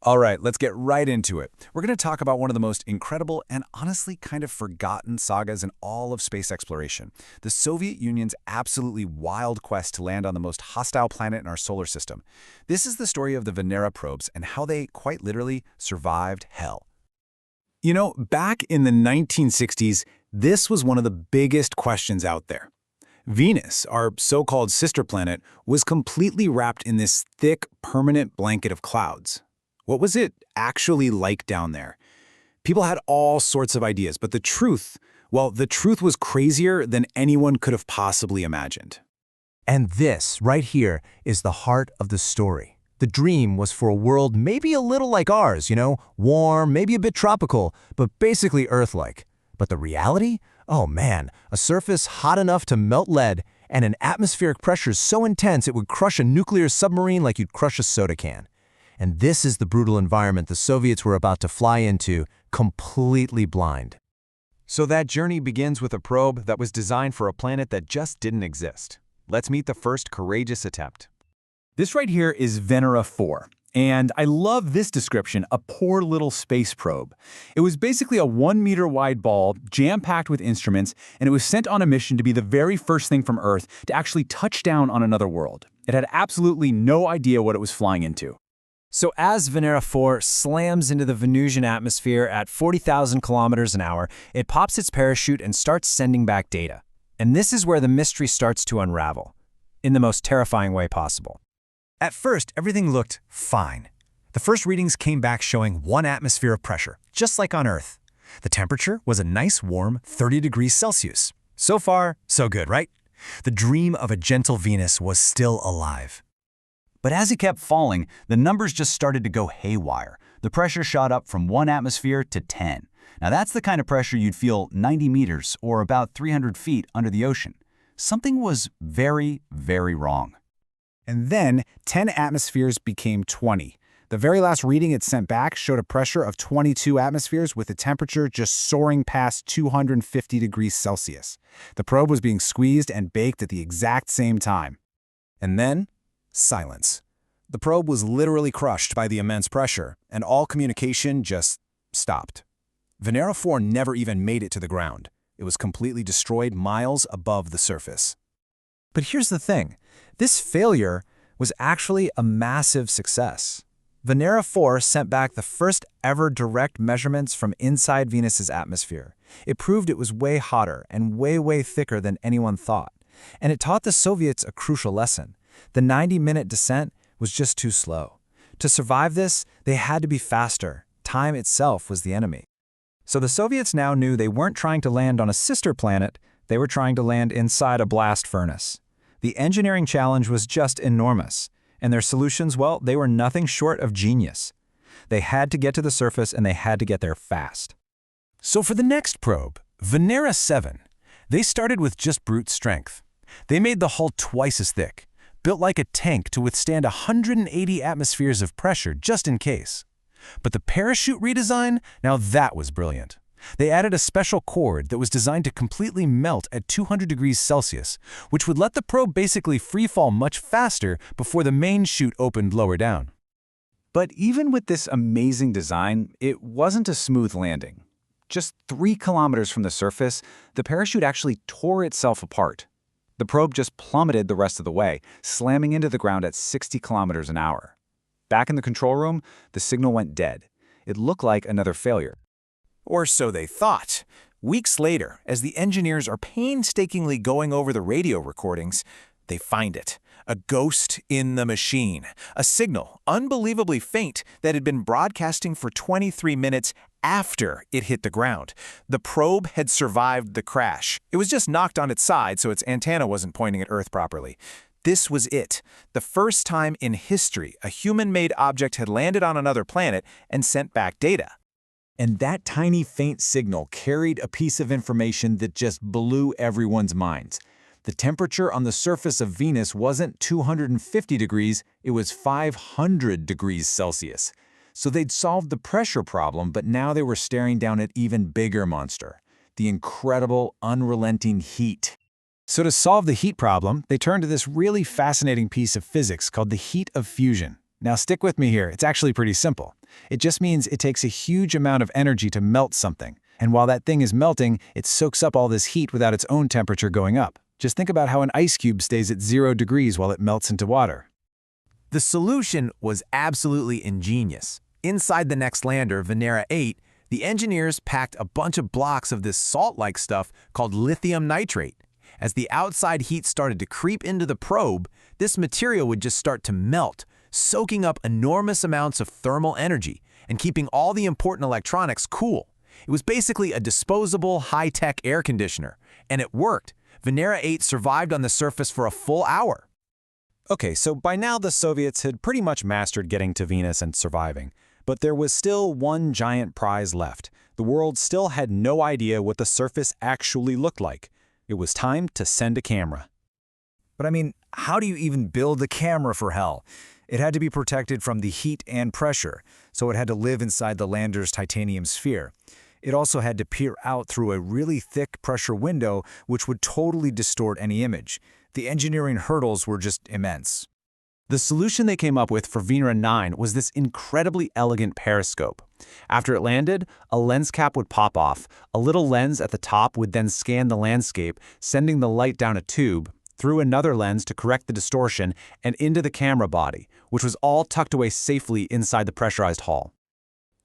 All right, let's get right into it. We're going to talk about one of the most incredible and honestly kind of forgotten sagas in all of space exploration, the Soviet Union's absolutely wild quest to land on the most hostile planet in our solar system. This is the story of the Venera probes and how they, quite literally, survived hell. You know, back in the 1960s, this was one of the biggest questions out there. Venus, our so-called sister planet, was completely wrapped in this thick, permanent blanket of clouds. What was it actually like down there? People had all sorts of ideas, but the truth was crazier than anyone could have possibly imagined. And this, right here, is the heart of the story. The dream was for a world maybe a little like ours, warm, maybe a bit tropical, but basically Earth-like. But the reality? Oh man, a surface hot enough to melt lead and an atmospheric pressure so intense it would crush a nuclear submarine like you'd crush a soda can. And this is the brutal environment the Soviets were about to fly into, completely blind. So that journey begins with a probe that was designed for a planet that just didn't exist. Let's meet the first courageous attempt. This right here is Venera⁴. And I love this description, a poor little space probe. It was basically a 1-meter wide ball, jam-packed with instruments, and it was sent on a mission to be the very first thing from Earth to actually touch down on another world. It had absolutely no idea what it was flying into. So as Venera⁴ slams into the Venusian atmosphere at 40,000 kilometers an hour, it pops its parachute and starts sending back data. And this is where the mystery starts to unravel, in the most terrifying way possible. At first, everything looked fine. The first readings came back showing 1 atmosphere of pressure, just like on Earth. The temperature was a nice warm 30 degrees Celsius. So far, so good, right? The dream of a gentle Venus was still alive. But as it kept falling, the numbers just started to go haywire. The pressure shot up from 1 atmosphere to 10. Now that's the kind of pressure you'd feel 90 meters or about 300 feet under the ocean. Something was very, very wrong. And then 10 atmospheres became 20. The very last reading it sent back showed a pressure of 22 atmospheres with a temperature just soaring past 250 degrees Celsius. The probe was being squeezed and baked at the exact same time. And then, silence. The probe was literally crushed by the immense pressure, and all communication just stopped. Venera⁴ never even made it to the ground. It was completely destroyed miles above the surface. But here's the thing. This failure was actually a massive success. Venera⁴ sent back the first ever direct measurements from inside Venus's atmosphere. It proved it was way hotter and way thicker than anyone thought. And it taught the Soviets a crucial lesson. The 90-minute descent was just too slow. To survive this, they had to be faster. Time itself was the enemy. So the Soviets now knew they weren't trying to land on a sister planet, they were trying to land inside a blast furnace. The engineering challenge was just enormous, and their solutions, well, they were nothing short of genius. They had to get to the surface and they had to get there fast. So for the next probe, Venera⁷, they started with just brute strength. They made the hull twice as thick, built like a tank to withstand 180 atmospheres of pressure just in case. But the parachute redesign, now that was brilliant. They added a special cord that was designed to completely melt at 200 degrees Celsius, which would let the probe basically freefall much faster before the main chute opened lower down. But even with this amazing design, it wasn't a smooth landing. Just 3 kilometers from the surface, the parachute actually tore itself apart. The probe just plummeted the rest of the way, slamming into the ground at 60 kilometers an hour. Back in the control room, the signal went dead. It looked like another failure. Or so they thought. Weeks later, as the engineers are painstakingly going over the radio recordings, they find it. A ghost in the machine. A signal, unbelievably faint, that had been broadcasting for 23 minutes after it hit the ground. The probe had survived the crash. It was just knocked on its side, so its antenna wasn't pointing at Earth properly. This was it. The first time in history a human-made object had landed on another planet and sent back data. And that tiny faint signal carried a piece of information that just blew everyone's minds. The temperature on the surface of Venus wasn't 250 degrees, it was 500 degrees Celsius. So they'd solved the pressure problem, but now they were staring down at even bigger monster, the incredible, unrelenting heat. So to solve the heat problem, they turned to this really fascinating piece of physics called the heat of fusion. Now stick with me here, it's actually pretty simple. It just means it takes a huge amount of energy to melt something. And while that thing is melting, it soaks up all this heat without its own temperature going up. Just think about how an ice cube stays at 0 degrees while it melts into water. The solution was absolutely ingenious. Inside the next lander, Venera⁸, the engineers packed a bunch of blocks of this salt-like stuff called lithium nitrate. As the outside heat started to creep into the probe, this material would just start to melt, soaking up enormous amounts of thermal energy and keeping all the important electronics cool. It was basically a disposable, high-tech air conditioner, and it worked. Venera⁸ survived on the surface for a full hour. Okay, so by now the Soviets had pretty much mastered getting to Venus and surviving. But there was still one giant prize left. The world still had no idea what the surface actually looked like. It was time to send a camera. But I mean, how do you even build a camera for hell? It had to be protected from the heat and pressure, so it had to live inside the lander's titanium sphere. It also had to peer out through a really thick pressure window, which would totally distort any image. The engineering hurdles were just immense. The solution they came up with for Venera⁹ was this incredibly elegant periscope. After it landed, a lens cap would pop off. A little lens at the top would then scan the landscape, sending the light down a tube, through another lens to correct the distortion, and into the camera body, which was all tucked away safely inside the pressurized hull.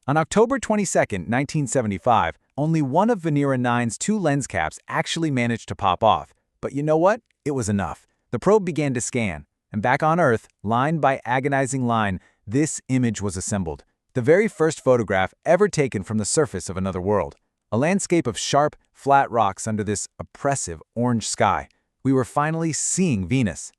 On October 22, 1975, only one of Venera⁹'s 2 lens caps actually managed to pop off. But you know what? It was enough. The probe began to scan, and back on Earth, line by agonizing line, this image was assembled. The very first photograph ever taken from the surface of another world. A landscape of sharp, flat rocks under this oppressive orange sky. We were finally seeing Venus.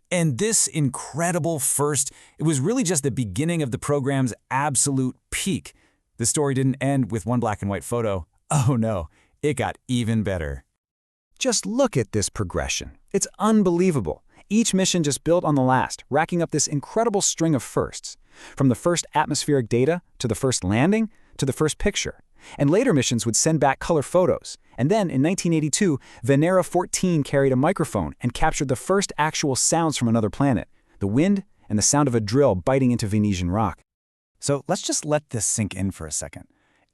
And this incredible first, it was really just the beginning of the program's absolute peak. The story didn't end with one black and white photo. Oh no, it got even better. Just look at this progression. It's unbelievable. Each mission just built on the last, racking up this incredible string of firsts. From the first atmospheric data, to the first landing, to the first picture. And later missions would send back color photos. And then, in 1982, Venera⁴ carried a microphone and captured the first actual sounds from another planet, the wind and the sound of a drill biting into Venetian rock. So let's just let this sink in for a second.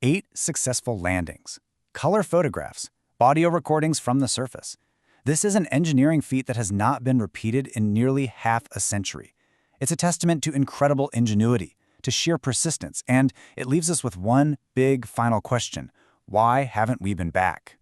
8 successful landings, color photographs, audio recordings from the surface. This is an engineering feat that has not been repeated in nearly half a century. It's a testament to incredible ingenuity, to sheer persistence, and it leaves us with one big final question. Why haven't we been back?